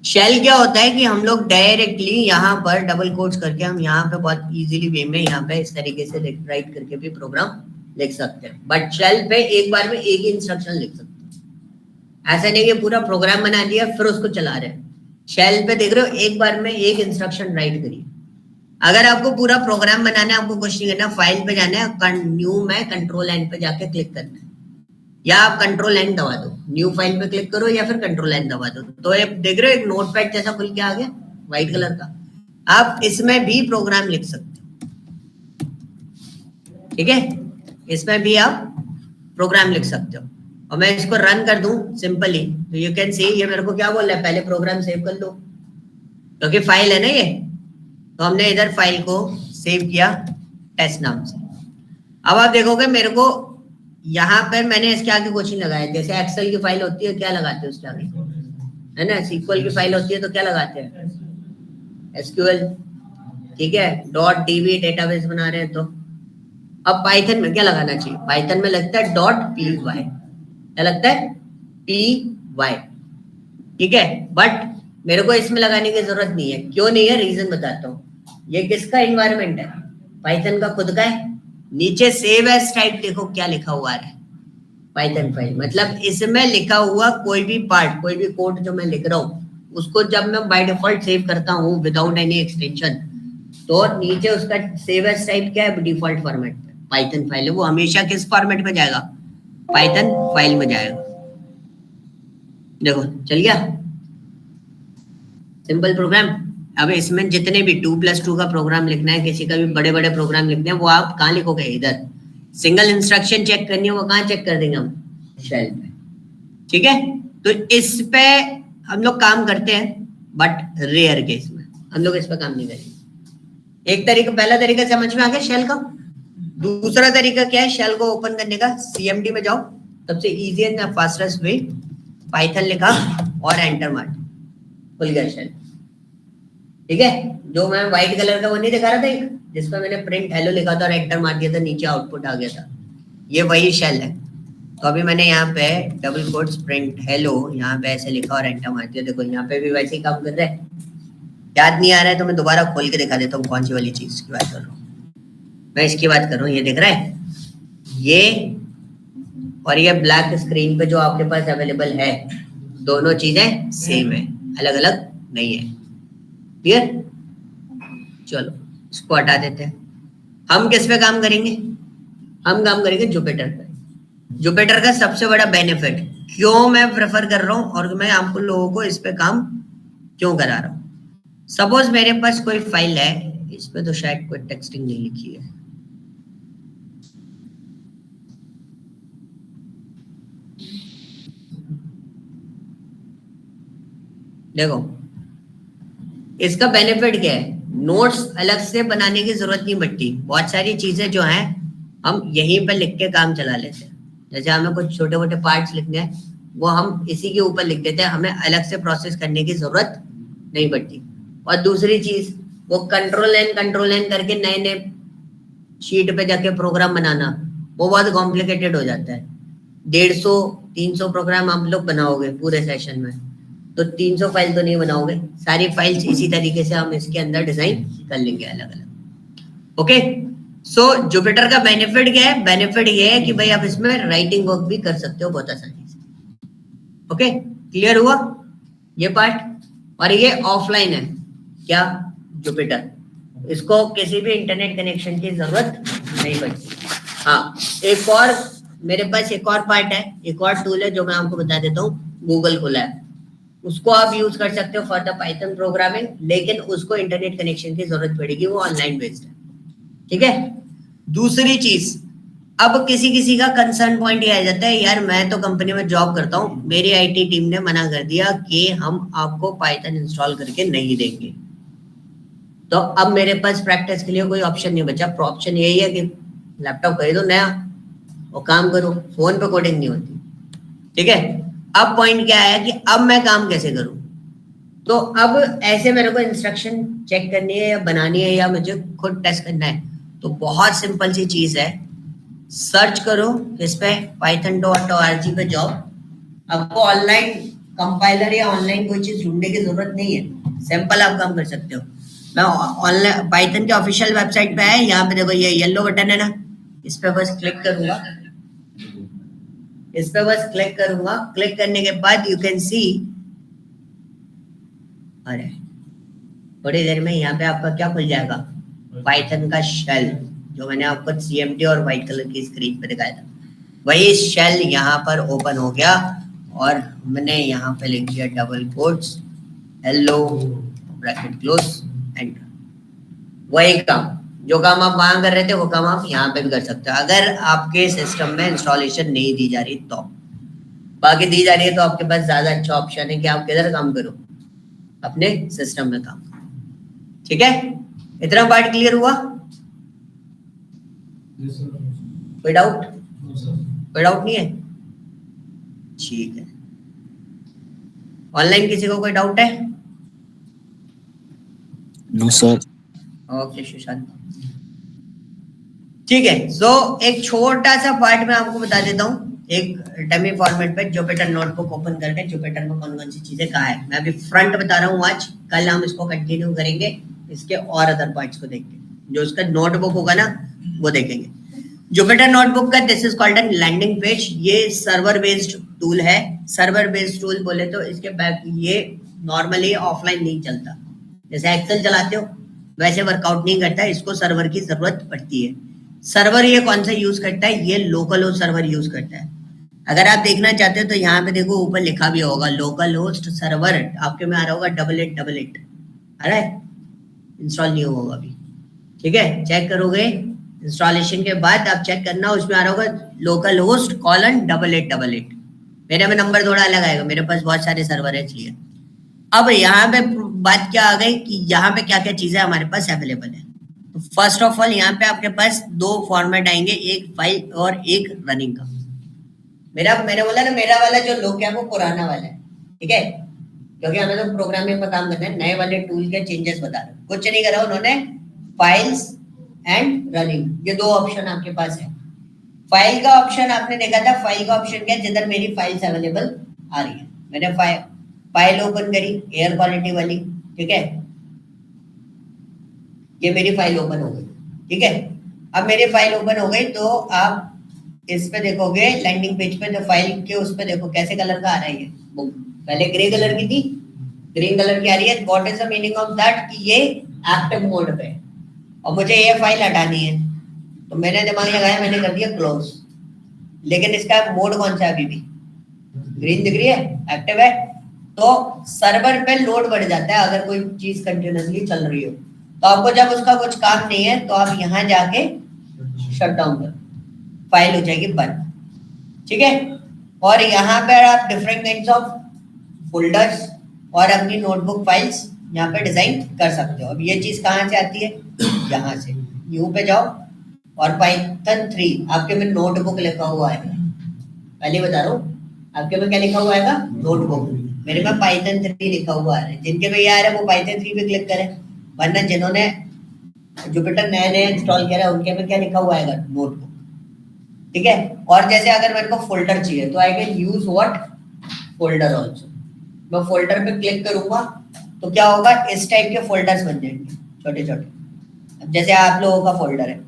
Shell क्या होता है कि हम लोग डायरेक्टली यहाँ पर डबल कोट्स करके हम यहाँ पे बहुत इजीली वे में यहाँ पे इस तरीके से राइट करके भी प्रोग्राम लिख सकते हैं, बट शेल पे एक बार में एक ही इंस्ट्रक्शन लिख सकते हैं। ऐसा नहीं कि पूरा प्रोग्राम बना दिया फिर उसको चला रहे हैं। शेल पे देख रहे हो, एक बार में एक इंस्ट्रक्शन राइट करिए। अगर आपको पूरा प्रोग्राम बनाना है, आपको कुछ नहीं करना, फाइल पे जाना है, न्यू में कंट्रोल एन पे जाके क्लिक करना है, या आप कंट्रोल एन दबा दो, न्यू फाइल पे क्लिक करो या फिर कंट्रोल एन दबा दो, तो ये देख रहे हो एक नोटपैड जैसा खुल के आ गया व्हाइट कलर का। आप इसमें भी प्रोग्राम लिख सकते हो, ठीक है, इसमें भी आप प्रोग्राम लिख सकते हो। और मैं इसको रन कर दूं सिंपली, तो यू कैन सी ये मेरे को क्या बोल रहा है, पहले प्रोग्राम सेव कर लो, क्योंकि फाइल है ना ये, तो हमने इधर फाइल को सेव किया टेस्ट नाम से। अब आप देखोगे मेरे को यहाँ पर मैंने इसके आगे कुछ नहीं लगाया, जैसे एक्सेल की फाइल होती है क्या लगाते हैं उसके आगे, है ना, SQL की फाइल होती है तो क्या लगाते हैं, SQL, ठीक है, .db डेटाबेस बना रहे हैं तो। अब पाइथन में क्या लगाना चाहिए, पाइथन में लगता है .py, क्या लगता है, py, ठीक है, बट मेरे को इसमें लगाने की जरूरत नहीं है। क्यों नहीं है, रीजन बताता हूँ। ये किसका एनवायरनमेंट है, पाइथन का खुद का है। नीचे सेव एज टाइप देखो क्या लिखा हुआ है, पाइथन फाइल, मतलब इसमें लिखा हुआ कोई भी पार्ट, कोई भी कोड जो मैं लिख रहा हूँ, उसको जब मैं बाय डिफॉल्ट सेव करता हूँ विदाउट एनी एक्सटेंशन, तो नीचे उसका सेव एज टाइप क्या है, डिफॉल्ट फॉर्मेट पाइथन फाइल है, वो हमेशा किस फॉर्मेट में जाएगा, पाइथन फाइल में जाएगा। देखो चल गया, सिंपल प्रोग्राम। अब इसमें जितने भी 2+2 का प्रोग्राम लिखना है, किसी का भी बड़े बड़े प्रोग्राम लिखने हैं, वो आप कहाँ लिखोगे, इधर। सिंगल इंस्ट्रक्शन चेक करनी है, वो कहाँ चेक कर देंगे हम, शेल पे, ठीक है। तो इस पे हम लोग काम करते हैं, बट रेयर केस में हम लोग इस पे काम नहीं करेंगे। एक तरीका, पहला तरीका समझ में आ गया शेल का। दूसरा तरीका क्या है शेल को ओपन करने का, CMD में जाओ, सबसे easy and fastest way, Python लिखा और एंटर मार, खुल गया शेल, ठीक है। जो मैं व्हाइट कलर का वो नहीं दिखा रहा था एक, जिसमें मैंने प्रिंट हेलो लिखा था और एंटर मार दिया था, नीचे आउटपुट आ गया था, ये वही शेल है। तो अभी मैंने यहाँ पे डबल कोट्स प्रिंट हेलो यहाँ पे ऐसे लिखा और एंटर मार दिया, देखो यहाँ पे भी वैसे ही काम कर रहा है। याद नहीं आ रहा है तो मैं दोबारा खोल के दिखा देता हूँ कौन सी वाली चीज की बात कर रहा हूँ। मैं इसकी बात कर रहा हूँ, ये दिख रहा है, ये और ये ब्लैक स्क्रीन पे जो आपके पास अवेलेबल है, दोनों चीजें सेम है, अलग अलग नहीं है, क्लियर। चलो इसको हटा देते हैं। हम किस पे काम करेंगे, हम काम करेंगे जुपिटर पे। जुपिटर का सबसे बड़ा बेनिफिट, क्यों मैं प्रेफर कर रहा हूं और मैं आपको लोगों को इस पे काम क्यों करा रहा हूं। सपोज मेरे पास कोई फाइल है, इस पे तो शायद कोई टेक्स्टिंग नहीं लिखी है, देखो इसका बेनिफिट क्या है, नोट्स अलग से बनाने की जरूरत नहीं पड़ती। बहुत सारी चीजें जो हैं हम यहीं पर लिख के काम चला लेते हैं, जैसे हमें कुछ छोटे मोटे पार्ट्स लिखने हैं वो हम इसी के ऊपर लिख देते हैं, हमें अलग से प्रोसेस करने की जरूरत नहीं पड़ती। और दूसरी चीज, वो कंट्रोल एन करके नए नए शीट पे जाके प्रोग्राम बनाना वो बहुत कॉम्प्लिकेटेड हो जाता है। 150-300 प्रोग्राम आप लोग बनाओगे पूरे सेशन में, तो 300 फाइल तो नहीं बनाओगे, सारी फाइल्स इसी तरीके से हम इसके अंदर डिजाइन कर लेंगे अलग अलग। ओके, सो जुपिटर का बेनिफिट क्या है? बेनिफिट ये है कि भाई आप इसमें राइटिंग वर्क भी कर सकते हो बहुत आसानी से। ओके, क्लियर हुआ ये पार्ट? और ये ऑफलाइन है क्या? जुपिटर, इसको किसी भी इंटरनेट कनेक्शन की जरूरत नहीं पड़ती। हाँ, एक और मेरे पास एक और पार्ट है, एक और टूल है जो मैं आपको बता देता हूँ, गूगल कोलैब। उसको आप यूज कर सकते हो फॉर द पाइथन प्रोग्रामिंग, लेकिन उसको इंटरनेट कनेक्शन की जरूरत पड़ेगी, वो ऑनलाइन बेस्ड है। ठीक है, दूसरी चीज, अब किसी किसी का कंसर्न पॉइंट ये आ जाता है, यार मैं तो कंपनी में जॉब करता हूँ, मेरी आईटी टीम ने मना कर दिया कि हम आपको पाइथन इंस्टॉल करके नहीं देंगे, तो अब मेरे पास प्रैक्टिस के लिए कोई ऑप्शन नहीं बचा। ऑप्शन यही है कि लैपटॉप खरीदो नया और काम करो, फोन पे कोडिंग नहीं होती। ठीक है, अब पॉइंट क्या है कि अब मैं काम कैसे करूं? तो अब ऐसे मेरे को इंस्ट्रक्शन चेक करनी है या बनानी है या मुझे खुद टेस्ट करना है, तो बहुत सिंपल सी चीज है, सर्च करो इस पे python.org पे जाओ। आपको ऑनलाइन कंपाइलर या ऑनलाइन कोई चीज ढूंढने की जरूरत नहीं है, सिंपल आप काम कर सकते हो। मैं ऑनलाइन पाइथन के ऑफिशियल वेबसाइट पे है, यहाँ पे देखो ये येलो बटन है ना, इस पे बस क्लिक करूंगा, इस पे बस क्लिक करूंगा, क्लिक करने के बाद यू कैन सी, अरे थोड़ी देर में यहाँ पे आपका क्या खुल जाएगा, पाइथन का शेल, जो मैंने आपको CMD और व्हाइट कलर की स्क्रीन पे दिखाया था, वही शेल यहाँ पर ओपन हो गया और मैंने यहाँ पे लिख दिया double quotes hello bracket close enter. वही काम, जो काम आप वहां कर रहे थे वो काम आप यहाँ पे भी कर सकते हो, अगर आपके सिस्टम में इंस्टॉलेशन नहीं दी जा रही तो। बाकी दी जा रही है तो आपके पास ज्यादा अच्छा ऑप्शन है कि आप किधर काम करो, अपने सिस्टम में काम करो। ठीक है, इतना पार्ट क्लियर हुआ? कोई डाउट? कोई डाउट नहीं है? ठीक है, ऑनलाइन किसी को कोई डाउट है? No sir. ओके सुशांत, ठीक है। सो एक छोटा सा पार्ट मैं आपको बता देता हूँ, एक डमी फॉर्मेट पे जुपिटर नोटबुक ओपन करके जुपिटर में कौन कौन सी चीजें कहाँ है। मैं अभी फ्रंट बता रहा हूँ आज, कल हम इसको कंटिन्यू करेंगे, इसके और अदर पार्ट्स को देख के, जो उसका नोटबुक होगा ना वो देखेंगे। जुपिटर नोटबुक का this is called an landing page, ये सर्वर बेस्ड टूल है। सर्वर बेस्ड टूल बोले तो इसके बैक ये नॉर्मली ऑफलाइन नहीं चलता, जैसे एक्सेल चलाते हो वैसे वर्कआउट नहीं करता, इसको सर्वर की जरूरत पड़ती है। सर्वर ये कौन सा यूज करता है? ये लोकल होस्ट सर्वर यूज करता है। अगर आप देखना चाहते हो तो यहाँ पे देखो ऊपर लिखा भी होगा लोकल होस्ट सर्वर, आपके में आ रहा होगा 8888, आ रहा है? इंस्टॉल नहीं होगा अभी, ठीक है, चेक करोगे इंस्टॉलेशन के बाद, आप चेक करना, उसमें आ रहा होगा लोकल होस्ट :8888। मेरे में नंबर थोड़ा अलग आएगा, मेरे पास बहुत सारे सर्वर है इसलिए। अब यहाँ पे बात क्या आ गई कि यहाँ पे क्या क्या चीजें हमारे पास अवेलेबल है। तो फर्स्ट ऑफ ऑल यहाँ पे आपके पास दो फॉर्मेट आएंगे, एक फाइल और एक रनिंग का। मैंने बोला ना मेरा वाला जो लोग है वो पुराना वाला है, ठीक है, क्योंकि हमें तो प्रोग्रामिंग में काम करना है। नए वाले टूल के चेंजेस बता रहे, कुछ नहीं करा उन्होंने, फाइल्स एंड रनिंग, ये दो ऑप्शन आपके पास है। फाइल का ऑप्शन आपने देखा था, फाइल का ऑप्शन क्या है, जिधर मेरी फाइल्स अवेलेबल आ रही है। मैंने फाइल ओपन करी एयर क्वालिटी वाली, ठीक है, ये मेरी फाइल ओपन हो गई, ठीक है। अब मेरी फाइल ओपन हो गई तो आप इस पे देखोगे लैंडिंग पेज पे, तो फाइल के उस पे देखो कैसे कलर का आ रहा है ये बुक, पहले ग्रे कलर की थी, ग्रीन कलर की आ रही है। What is the meaning of that कि ये एक्टिव मोड पे, और मुझे ये फाइल हटानी है, तो मैंने दिमाग लगाया, मैंने कर दिया क्लोज। लेकिन इसका मोड कौन सा है? अभी भी ग्रीन दिख रही है, एक्टिव है। तो सर्वर पे लोड बढ़ जाता है अगर कोई चीज कंटिन्यूअसली चल रही हो, तो आपको जब उसका कुछ काम नहीं है तो आप यहाँ जाके शट डाउन कर, फाइल हो जाएगी बंद, ठीक है। और यहाँ पे आप डिफरेंट काइंड्स ऑफ फोल्डर्स और अपनी नोटबुक फाइल्स यहाँ पे डिजाइन कर सकते हो। अब ये चीज कहाँ से आती है? यहाँ से न्यू पे जाओ और पाइथन 3 आपके में नोटबुक लिखा हुआ है, पहले बता रहा हूँ, आपके में क्या लिखा हुआ है? नोटबुक। मेरे में पाइथन 3 लिखा हुआ है, जिनके में यार है वो पाइथन 3 पे क्लिक करें वरना जिन्होंने जुपिटर नए नए इंस्टॉल किया है उनके में क्या लिखा हुआ आएगा, नोटबुक, ठीक है। और जैसे अगर मेरे को फोल्डर चाहिए तो I can use what, folder also. मैं फोल्डर पे क्लिक करूंगा तो क्या होगा, इस टाइप के फोल्डर्स बन जाएंगे छोटे छोटे। अब जैसे आप लोगों का फोल्डर है,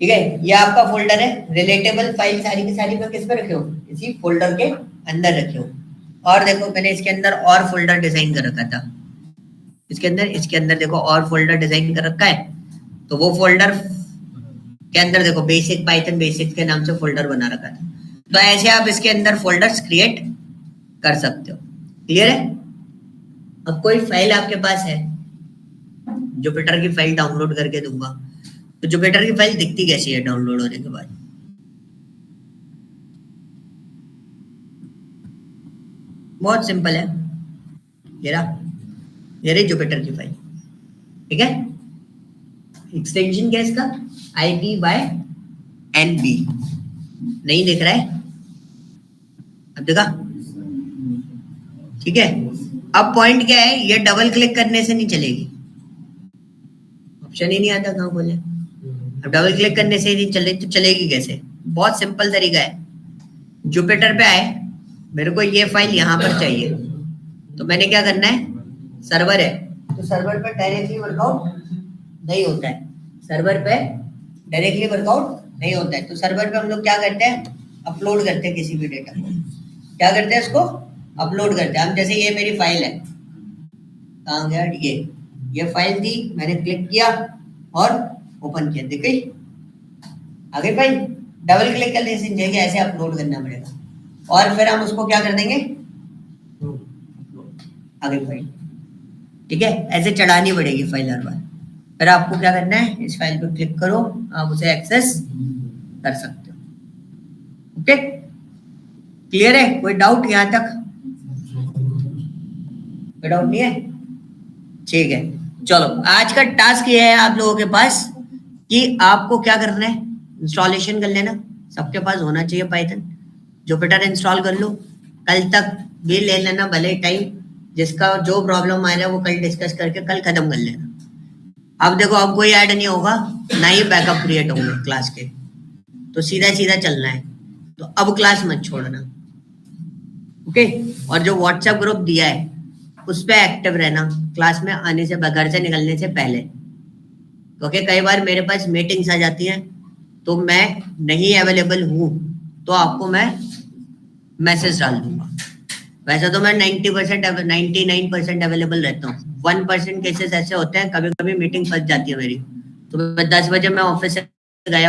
ठीक है, ये आपका फोल्डर है, रिलेटेबल फाइल सारी की सारी मैं किस पे रखे हूँ, इसी फोल्डर के अंदर रखे हूँ। और देखो मैंने इसके अंदर और फोल्डर डिजाइन कर रखा था, इसके अंदर देखो और फोल्डर डिजाइन कर रखा है। तो वो फोल्डर के अंदर देखो बेसिक पाइथन बेसिक्स के नाम से फोल्डर बना रखा था। तो ऐसे आप इसके अंदर फोल्डर्स क्रिएट कर सकते हो। क्लियर है? अब कोई फाइल आपके पास है, जुपिटर की फाइल डाउनलोड करके दूंगा, तो जुपिटर की फाइल दिखती कैसी है डाउनलोड होने के बाद? बहुत सिंपल है, ये रही जुपिटर की फाइल, ठीक है। एक्सटेंशन क्या है इसका, IPYNB, नहीं दिख रहा है, अब देखा, ठीक है। अब पॉइंट क्या है, ये डबल क्लिक करने से नहीं चलेगी, ऑप्शन ही नहीं आता कहाँ बोले। अब डबल क्लिक करने से नहीं चले तो चलेगी कैसे? बहुत सिंपल तरीका है, जुपिटर पे आए, मेरे को ये फाइल यहाँ पर चाहिए, तो मैंने क्या करना है, सर्वर है तो सर्वर पर डायरेक्टली वर्कआउट नहीं होता है, सर्वर पे डायरेक्टली वर्कआउट नहीं होता है। तो सर्वर पे हम लोग क्या करते हैं, अपलोड करते हैं किसी भी डेटा को, क्या करते हैं इसको अपलोड करते हैं हम। जैसे ये मेरी फाइल है, कहाँ गया, ये फाइल थी, मैंने क्लिक किया और ओपन किया, दिख गई आगे फाइल। डबल क्लिक करने से नहीं, ऐसे अपलोड करना पड़ेगा और फिर हम उसको क्या कर देंगे, आगे फाइल, ठीक है। ऐसे चढ़ानी पड़ेगी फाइल हर बार। फिर आपको क्या करना है, इस फाइल पे क्लिक करो, आप उसे एक्सेस कर सकते हो। ओके, क्लियर है? कोई डाउट यहाँ तक? कोई डाउट नहीं है? ठीक है, चलो आज का टास्क ये है आप लोगों के पास कि आपको क्या करना है, इंस्टॉलेशन कर लेना, सबके पास होना चाहिए पाइथन, जुपिटर इंस्टॉल कर लो, कल तक भी ले लेना भले टाइम, जिसका जो प्रॉब्लम आ रहा है वो कल डिस्कस करके कल खत्म कर लेना। अब देखो अब कोई ऐड नहीं होगा, ना ही बैकअप क्रिएट होंगे क्लास के, तो सीधा सीधा चलना है, तो अब क्लास मत छोड़ना, ओके। और जो व्हाट्सएप ग्रुप दिया है उस पर एक्टिव रहना क्लास में आने से, घर से निकलने से पहले, क्योंकि कई बार मेरे पास मीटिंग्स आ जाती हैं तो मैं नहीं अवेलेबल हूँ, तो आपको मैं मैसेज डाल दूंगा। वैसे तो मैं 90% 99% अवेलेबल रहता हूँ, 1% केसेस ऐसे होते हैं कभी कभी मीटिंग फंस जाती है मेरी, तो 10 बजे मैं ऑफिस से गया